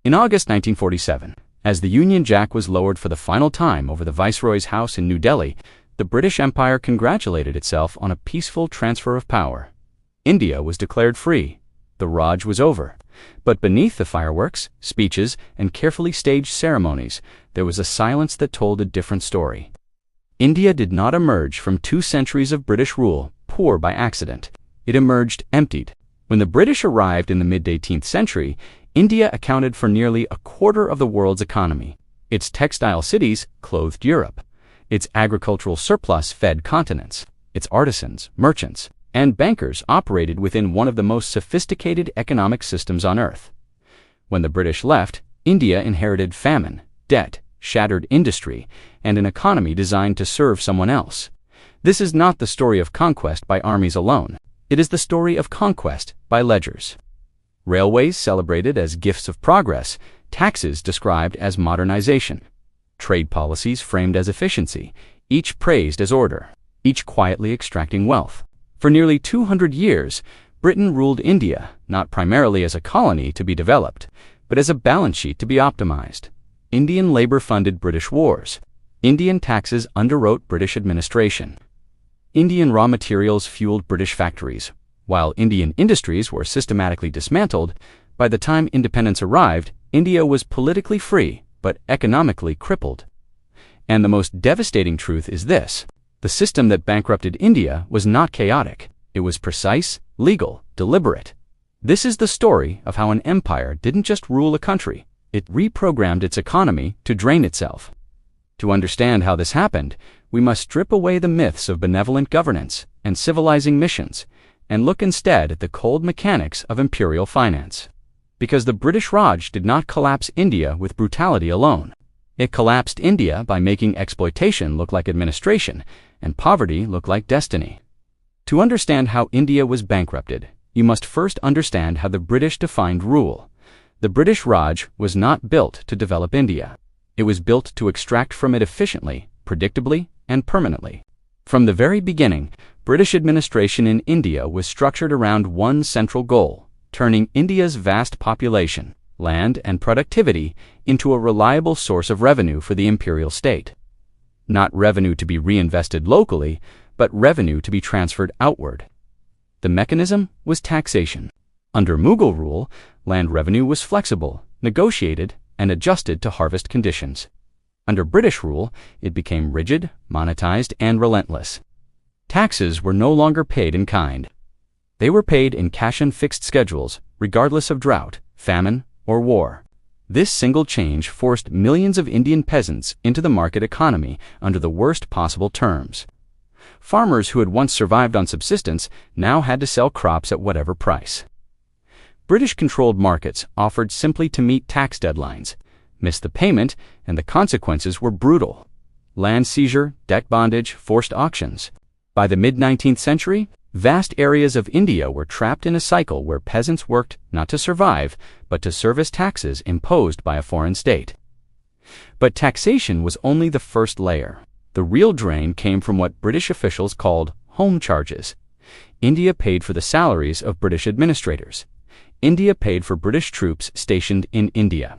In August 1947, as the Union Jack was lowered for the final time over the Viceroy's house in New Delhi, the British Empire congratulated itself on a peaceful transfer of power. India was declared free. The Raj was over. But beneath the fireworks, speeches, and carefully staged ceremonies, there was a silence that told a different story. India did not emerge from 2 centuries of British rule poor by accident. It emerged emptied. When the British arrived in the mid-18th century, India accounted for nearly a quarter of the world's economy. Its textile cities clothed Europe. Its agricultural surplus fed continents. Its artisans, merchants, and bankers operated within one of the most sophisticated economic systems on earth. When the British left, India inherited famine, debt, shattered industry, and an economy designed to serve someone else. This is not the story of conquest by armies alone. It is the story of conquest by ledgers. Railways celebrated as gifts of progress, taxes described as modernization, trade policies framed as efficiency, each praised as order, each quietly extracting wealth. For nearly 200 years, Britain ruled India, not primarily as a colony to be developed, but as a balance sheet to be optimized. Indian labor funded British wars. Indian taxes underwrote British administration. Indian raw materials fueled British factories. While Indian industries were systematically dismantled, by the time independence arrived, India was politically free, but economically crippled. And the most devastating truth is this: the system that bankrupted India was not chaotic. It was precise, legal, deliberate. This is the story of how an empire didn't just rule a country, it reprogrammed its economy to drain itself. To understand how this happened, we must strip away the myths of benevolent governance and civilizing missions, and look instead at the cold mechanics of imperial finance. Because the British Raj did not collapse India with brutality alone. It collapsed India by making exploitation look like administration and poverty look like destiny. To understand how India was bankrupted, you must first understand how the British defined rule. The British Raj was not built to develop India. It was built to extract from it efficiently, predictably, and permanently. From the very beginning, British administration in India was structured around one central goal: turning India's vast population, land, and productivity into a reliable source of revenue for the imperial state. Not revenue to be reinvested locally, but revenue to be transferred outward. The mechanism was taxation. Under Mughal rule, land revenue was flexible, negotiated, and adjusted to harvest conditions. Under British rule, it became rigid, monetized, and relentless. Taxes were no longer paid in kind. They were paid in cash and fixed schedules, regardless of drought, famine, or war. This single change forced millions of Indian peasants into the market economy under the worst possible terms. Farmers who had once survived on subsistence now had to sell crops at whatever price. British-controlled markets offered simply to meet tax deadlines. Miss the payment, and the consequences were brutal. Land seizure, debt bondage, forced auctions. By the mid-19th century, vast areas of India were trapped in a cycle where peasants worked not to survive, but to service taxes imposed by a foreign state. But taxation was only the first layer. The real drain came from what British officials called home charges. India paid for the salaries of British administrators. India paid for British troops stationed in India.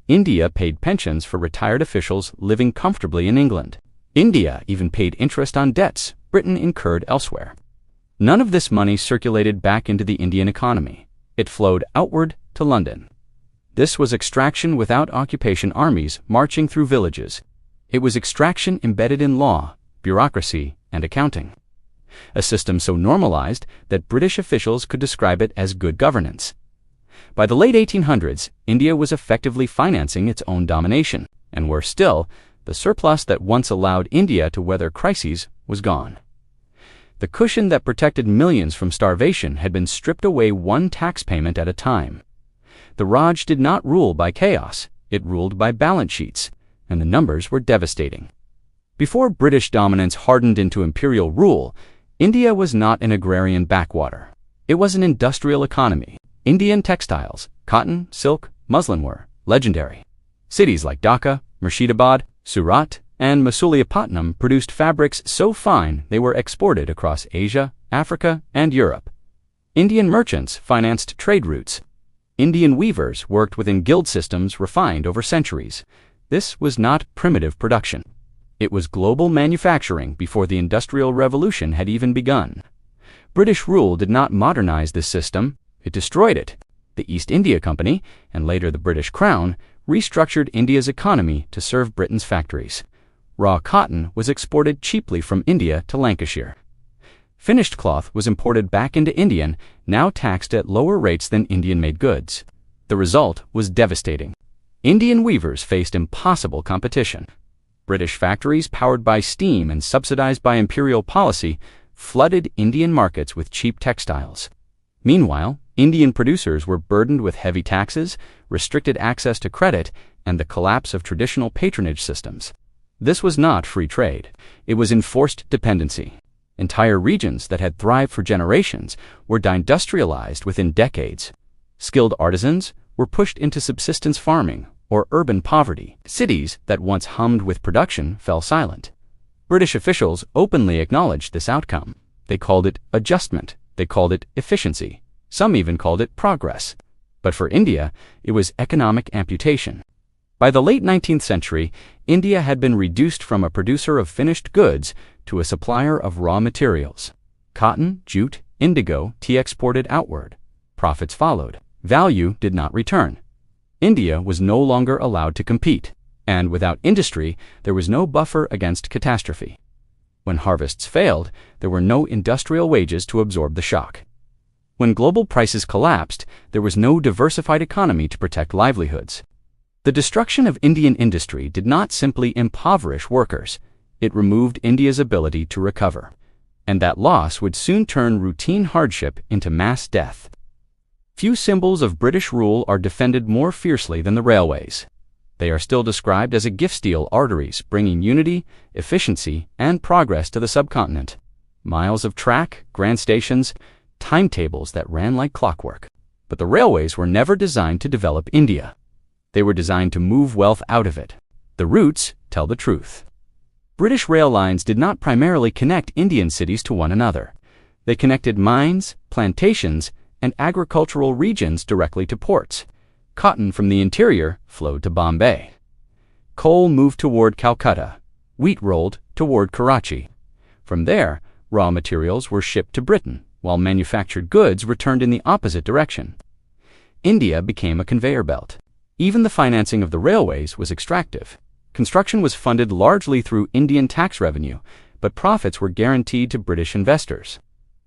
India paid pensions for retired officials living comfortably in England. India even paid interest on debts Britain incurred elsewhere. None of this money circulated back into the Indian economy. It flowed outward to London. This was extraction without occupation armies marching through villages. It was extraction embedded in law, bureaucracy, and accounting. A system so normalized that British officials could describe it as good governance. By the late 1800s, India was effectively financing its own domination, and worse still, the surplus that once allowed India to weather crises was gone. The cushion that protected millions from starvation had been stripped away one tax payment at a time. The Raj did not rule by chaos, it ruled by balance sheets, and the numbers were devastating. Before British dominance hardened into imperial rule, India was not an agrarian backwater. It was an industrial economy. Indian textiles, cotton, silk, muslin were legendary. Cities like Dhaka, Murshidabad, Surat, and Masuliapatnam produced fabrics so fine they were exported across Asia, Africa, and Europe. Indian merchants financed trade routes. Indian weavers worked within guild systems refined over centuries. This was not primitive production. It was global manufacturing before the Industrial Revolution had even begun. British rule did not modernize this system, it destroyed it. The East India Company, and later the British Crown, restructured India's economy to serve Britain's factories. Raw cotton was exported cheaply from India to Lancashire. Finished cloth was imported back into Indian, now taxed at lower rates than Indian-made goods. The result was devastating. Indian weavers faced impossible competition. British factories, powered by steam and subsidized by imperial policy, flooded Indian markets with cheap textiles. Meanwhile, Indian producers were burdened with heavy taxes, restricted access to credit, and the collapse of traditional patronage systems. This was not free trade. It was enforced dependency. Entire regions that had thrived for generations were deindustrialized within decades. Skilled artisans were pushed into subsistence farming or urban poverty. Cities that once hummed with production fell silent. British officials openly acknowledged this outcome. They called it adjustment. They called it efficiency. Some even called it progress. But for India, it was economic amputation. By the late 19th century, India had been reduced from a producer of finished goods to a supplier of raw materials. Cotton, jute, indigo, tea exported outward. Profits followed. Value did not return. India was no longer allowed to compete, and without industry, there was no buffer against catastrophe. When harvests failed, there were no industrial wages to absorb the shock. When global prices collapsed, there was no diversified economy to protect livelihoods. The destruction of Indian industry did not simply impoverish workers, it removed India's ability to recover. And that loss would soon turn routine hardship into mass death. Few symbols of British rule are defended more fiercely than the railways. They are still described as a gift-steel arteries bringing unity, efficiency, and progress to the subcontinent. Miles of track, grand stations, timetables that ran like clockwork. But the railways were never designed to develop India. They were designed to move wealth out of it. The routes tell the truth. British rail lines did not primarily connect Indian cities to one another. They connected mines, plantations, and agricultural regions directly to ports. Cotton from the interior flowed to Bombay. Coal moved toward Calcutta. Wheat rolled toward Karachi. From there, raw materials were shipped to Britain, while manufactured goods returned in the opposite direction. India became a conveyor belt. Even the financing of the railways was extractive. Construction was funded largely through Indian tax revenue, but profits were guaranteed to British investors.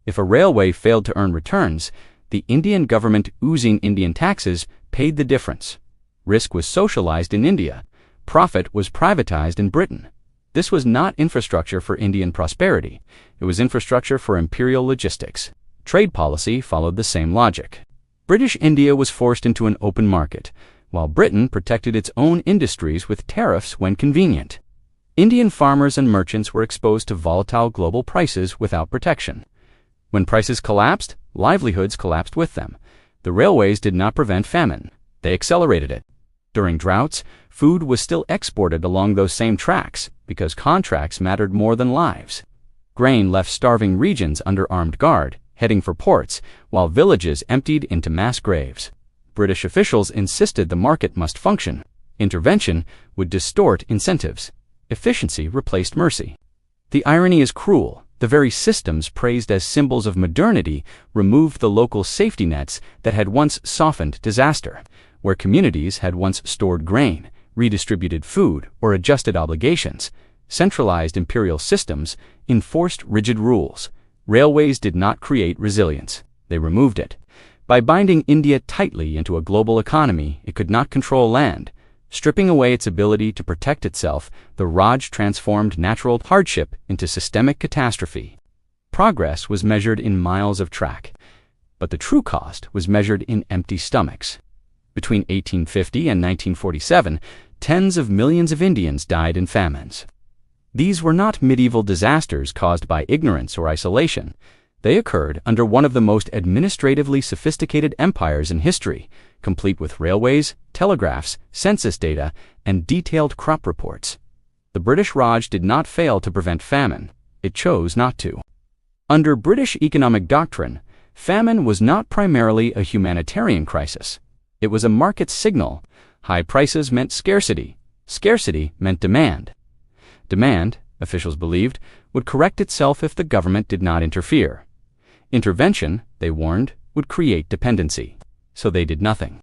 If a railway failed to earn returns, the Indian government, oozing Indian taxes, paid the difference. Risk was socialized in India. Profit was privatized in Britain. This was not infrastructure for Indian prosperity. It was infrastructure for imperial logistics. Trade policy followed the same logic. British India was forced into an open market, while Britain protected its own industries with tariffs when convenient. Indian farmers and merchants were exposed to volatile global prices without protection. When prices collapsed, livelihoods collapsed with them. The railways did not prevent famine. They accelerated it. During droughts, food was still exported along those same tracks because contracts mattered more than lives. Grain left starving regions under armed guard, heading for ports, while villages emptied into mass graves. British officials insisted the market must function. Intervention would distort incentives. Efficiency replaced mercy. The irony is cruel. The very systems praised as symbols of modernity removed the local safety nets that had once softened disaster. Where communities had once stored grain, redistributed food, or adjusted obligations, centralized imperial systems enforced rigid rules. Railways did not create resilience. They removed it. By binding India tightly into a global economy, it could not control land. Stripping away its ability to protect itself, the Raj transformed natural hardship into systemic catastrophe. Progress was measured in miles of track, but the true cost was measured in empty stomachs. Between 1850 and 1947, tens of millions of Indians died in famines. These were not medieval disasters caused by ignorance or isolation. They occurred under one of the most administratively sophisticated empires in history, complete with railways, telegraphs, census data, and detailed crop reports. The British Raj did not fail to prevent famine. It chose not to. Under British economic doctrine, famine was not primarily a humanitarian crisis. It was a market signal. High prices meant scarcity. Scarcity meant demand. Demand, officials believed, would correct itself if the government did not interfere. Intervention, they warned, would create dependency. So they did nothing.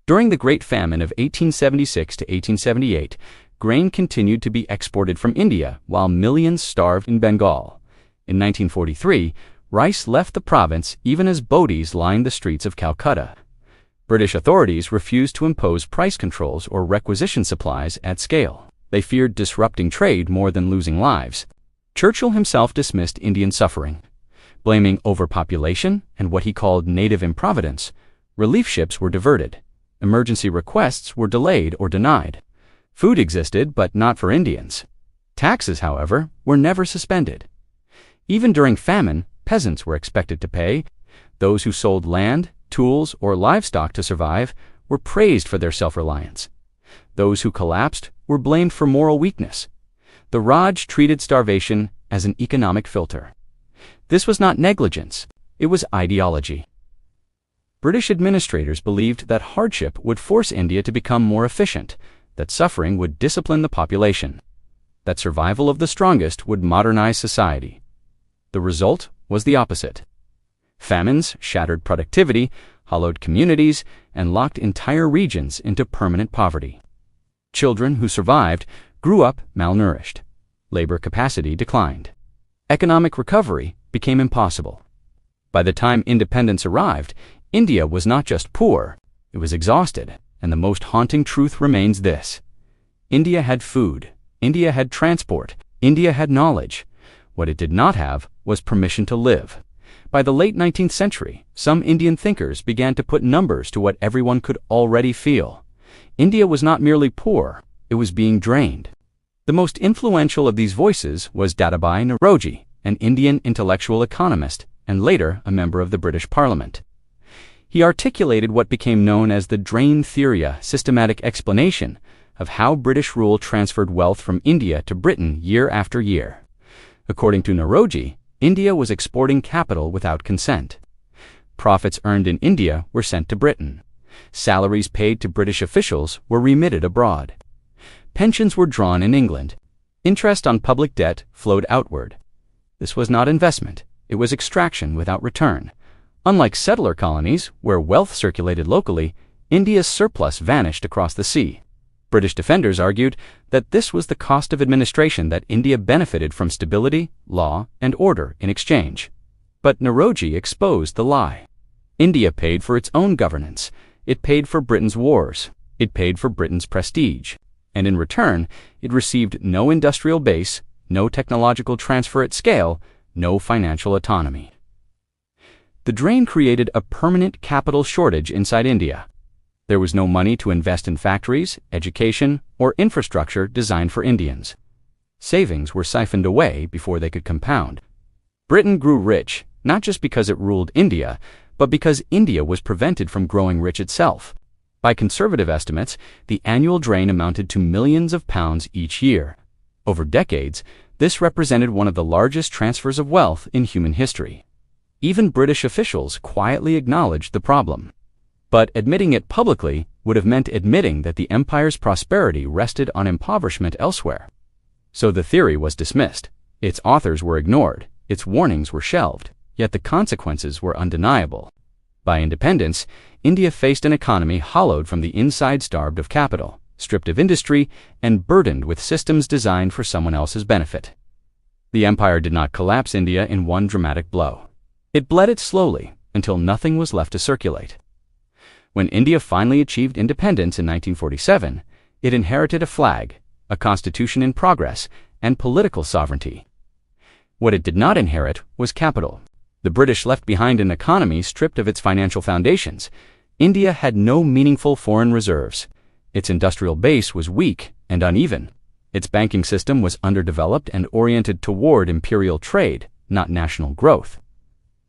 During the Great Famine of 1876 to 1878, grain continued to be exported from India while millions starved in Bengal. In 1943, rice left the province even as boaties lined the streets of Calcutta. British authorities refused to impose price controls or requisition supplies at scale. They feared disrupting trade more than losing lives. Churchill himself dismissed Indian suffering. Blaming overpopulation and what he called native improvidence, relief ships were diverted. Emergency requests were delayed or denied. Food existed, but not for Indians. Taxes, however, were never suspended. Even during famine, peasants were expected to pay. Those who sold land, tools, or livestock to survive were praised for their self-reliance. Those who collapsed were blamed for moral weakness. The Raj treated starvation as an economic filter. This was not negligence, it was ideology. British administrators believed that hardship would force India to become more efficient, that suffering would discipline the population, that survival of the strongest would modernize society. The result was the opposite. Famines shattered productivity, hollowed communities, and locked entire regions into permanent poverty. Children who survived grew up malnourished. Labor capacity declined. Economic recovery became impossible. By the time independence arrived, India was not just poor, it was exhausted, and the most haunting truth remains this. India had food, India had transport, India had knowledge. What it did not have was permission to live. By the late 19th century, some Indian thinkers began to put numbers to what everyone could already feel. India was not merely poor, it was being drained. The most influential of these voices was Dadabhai Naoroji, an Indian intellectual economist and later a member of the British Parliament. He articulated what became known as the drain theory, a systematic explanation of how British rule transferred wealth from India to Britain year after year. According to Naoroji, India was exporting capital without consent. Profits earned in India were sent to Britain. Salaries paid to British officials were remitted abroad. Pensions were drawn in England. Interest on public debt flowed outward. This was not investment, it was extraction without return. Unlike settler colonies, where wealth circulated locally, India's surplus vanished across the sea. British defenders argued that this was the cost of administration, that India benefited from stability, law, and order in exchange. But Naoroji exposed the lie. India paid for its own governance. It paid for Britain's wars. It paid for Britain's prestige. And in return, it received no industrial base, no technological transfer at scale, no financial autonomy. The drain created a permanent capital shortage inside India. There was no money to invest in factories, education, or infrastructure designed for Indians. Savings were siphoned away before they could compound. Britain grew rich, not just because it ruled India, but because India was prevented from growing rich itself. By conservative estimates, the annual drain amounted to millions of pounds each year. Over decades, this represented one of the largest transfers of wealth in human history. Even British officials quietly acknowledged the problem. But admitting it publicly would have meant admitting that the empire's prosperity rested on impoverishment elsewhere. So the theory was dismissed. Its authors were ignored. Its warnings were shelved. Yet the consequences were undeniable. By independence, India faced an economy hollowed from the inside, starved of capital, stripped of industry, and burdened with systems designed for someone else's benefit. The empire did not collapse India in one dramatic blow. It bled it slowly until nothing was left to circulate. When India finally achieved independence in 1947, it inherited a flag, a constitution in progress, and political sovereignty. What it did not inherit was capital. The British left behind an economy stripped of its financial foundations. India had no meaningful foreign reserves. Its industrial base was weak and uneven. Its banking system was underdeveloped and oriented toward imperial trade, not national growth.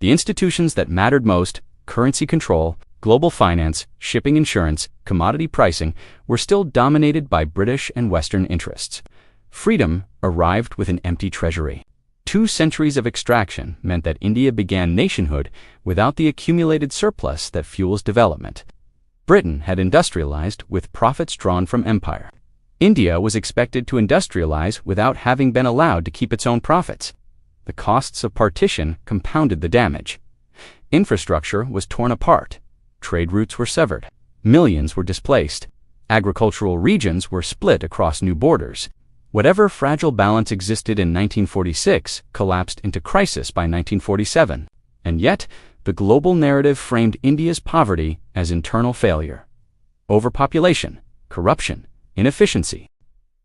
The institutions that mattered most, currency control, global finance, shipping insurance, commodity pricing, were still dominated by British and Western interests. Freedom arrived with an empty treasury. 2 centuries of extraction meant that India began nationhood without the accumulated surplus that fuels development. Britain had industrialized with profits drawn from empire. India was expected to industrialize without having been allowed to keep its own profits. The costs of partition compounded the damage. Infrastructure was torn apart. Trade routes were severed. Millions were displaced. Agricultural regions were split across new borders. Whatever fragile balance existed in 1946 collapsed into crisis by 1947. And yet, the global narrative framed India's poverty as internal failure. Overpopulation, corruption, inefficiency.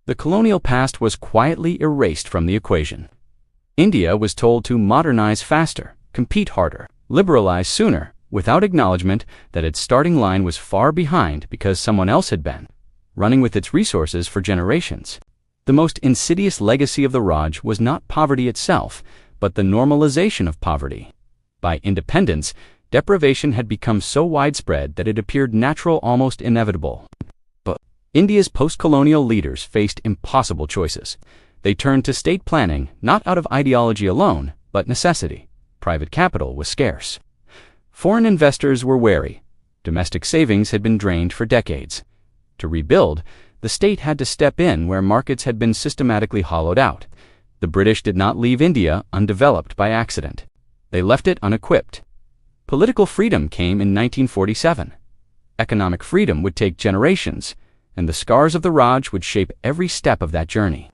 The colonial past was quietly erased from the equation. India was told to modernize faster, compete harder, liberalize sooner, without acknowledgement that its starting line was far behind because someone else had been running with its resources for generations. The most insidious legacy of the Raj was not poverty itself, but the normalization of poverty. By independence, deprivation had become so widespread that it appeared natural, almost inevitable. But India's post-colonial leaders faced impossible choices. They turned to state planning not out of ideology alone, but necessity. Private capital was scarce. Foreign investors were wary. Domestic savings had been drained for decades. To rebuild, the state had to step in where markets had been systematically hollowed out. The British did not leave India undeveloped by accident. They left it unequipped. Political freedom came in 1947. Economic freedom would take generations, and the scars of the Raj would shape every step of that journey.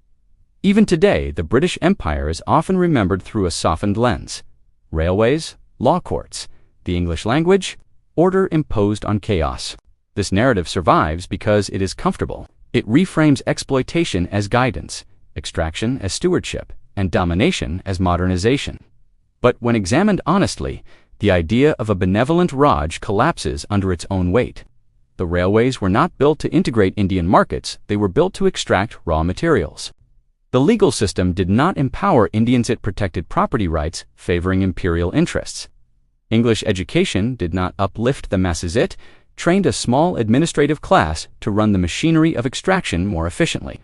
Even today, the British Empire is often remembered through a softened lens. Railways, law courts, the English language, order imposed on chaos. This narrative survives because it is comfortable. It reframes exploitation as guidance, extraction as stewardship, and domination as modernization. But when examined honestly, the idea of a benevolent Raj collapses under its own weight. The railways were not built to integrate Indian markets, they were built to extract raw materials. The legal system did not empower Indians, it protected property rights, favoring imperial interests. English education did not uplift the masses, it trained a small administrative class to run the machinery of extraction more efficiently.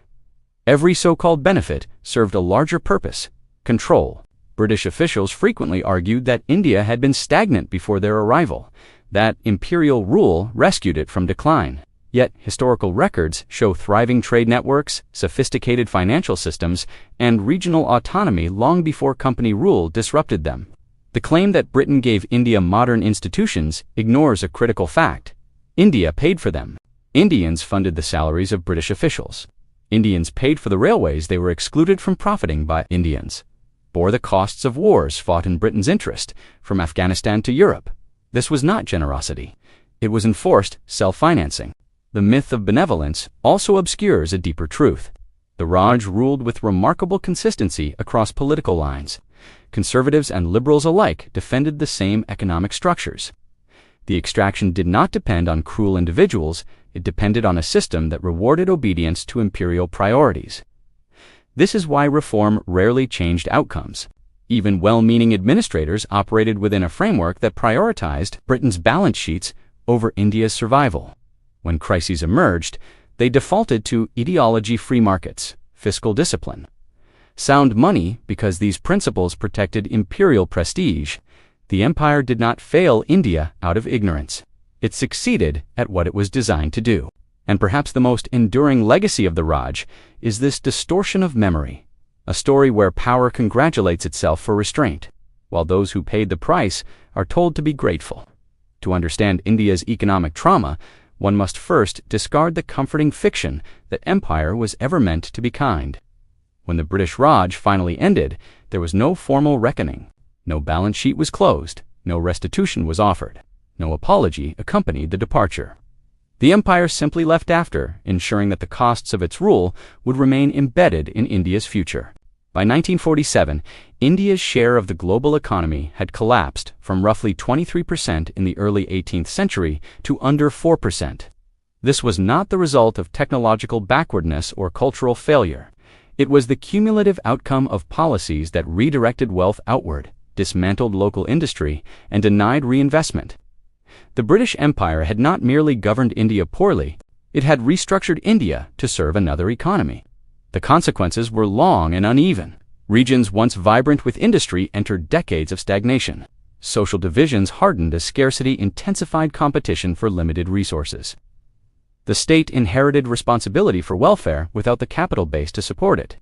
Every so-called benefit served a larger purpose: control. British officials frequently argued that India had been stagnant before their arrival, that imperial rule rescued it from decline. Yet historical records show thriving trade networks, sophisticated financial systems, and regional autonomy long before company rule disrupted them. The claim that Britain gave India modern institutions ignores a critical fact. India paid for them. Indians funded the salaries of British officials. Indians paid for the railways they were excluded from profiting by. Indians bore the costs of wars fought in Britain's interest, from Afghanistan to Europe. This was not generosity. It was enforced self-financing. The myth of benevolence also obscures a deeper truth. The Raj ruled with remarkable consistency across political lines. Conservatives and liberals alike defended the same economic structures. The extraction did not depend on cruel individuals, it depended on a system that rewarded obedience to imperial priorities. This is why reform rarely changed outcomes. Even well-meaning administrators operated within a framework that prioritized Britain's balance sheets over India's survival. When crises emerged, they defaulted to ideology-free markets, fiscal discipline, sound money because these principles protected imperial prestige. The empire did not fail India out of ignorance. It succeeded at what it was designed to do. And perhaps the most enduring legacy of the Raj is this distortion of memory, a story where power congratulates itself for restraint, while those who paid the price are told to be grateful. To understand India's economic trauma, one must first discard the comforting fiction that empire was ever meant to be kind. When the British Raj finally ended, there was no formal reckoning. No balance sheet was closed, no restitution was offered, no apology accompanied the departure. The empire simply left after, ensuring that the costs of its rule would remain embedded in India's future. By 1947, India's share of the global economy had collapsed from roughly 23% in the early 18th century to under 4%. This was not the result of technological backwardness or cultural failure. It was the cumulative outcome of policies that redirected wealth outward, dismantled local industry, and denied reinvestment. The British Empire had not merely governed India poorly, it had restructured India to serve another economy. The consequences were long and uneven. Regions once vibrant with industry entered decades of stagnation. social divisions hardened as scarcity intensified competition for limited resources. The state inherited responsibility for welfare without the capital base to support it.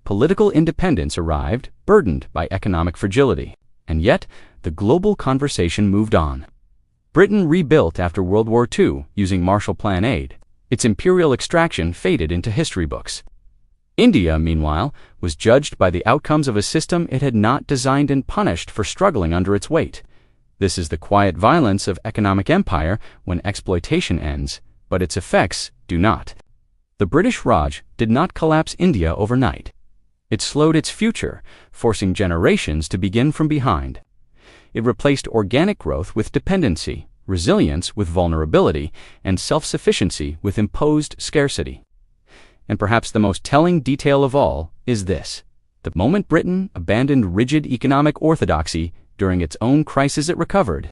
Political independence arrived, burdened by economic fragility. And yet, the global conversation moved on. Britain rebuilt after World War II using Marshall Plan aid. Its imperial extraction faded into history books. India, meanwhile, was judged by the outcomes of a system it had not designed and punished for struggling under its weight. This is the quiet violence of economic empire when exploitation ends, but its effects do not. The British Raj did not collapse India overnight. It slowed its future, forcing generations to begin from behind. It replaced organic growth with dependency, resilience with vulnerability, and self-sufficiency with imposed scarcity. And perhaps the most telling detail of all is this. The moment Britain abandoned rigid economic orthodoxy during its own crisis it recovered.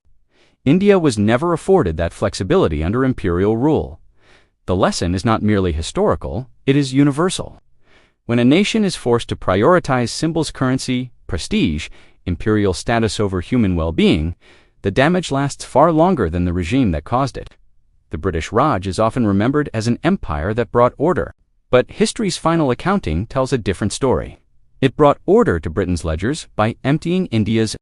India was never afforded that flexibility under imperial rule. The lesson is not merely historical, it is universal. When a nation is forced to prioritize symbols, currency, prestige, imperial status over human well-being, the damage lasts far longer than the regime that caused it. The British Raj is often remembered as an empire that brought order. But history's final accounting tells a different story. It brought order to Britain's ledgers by emptying India's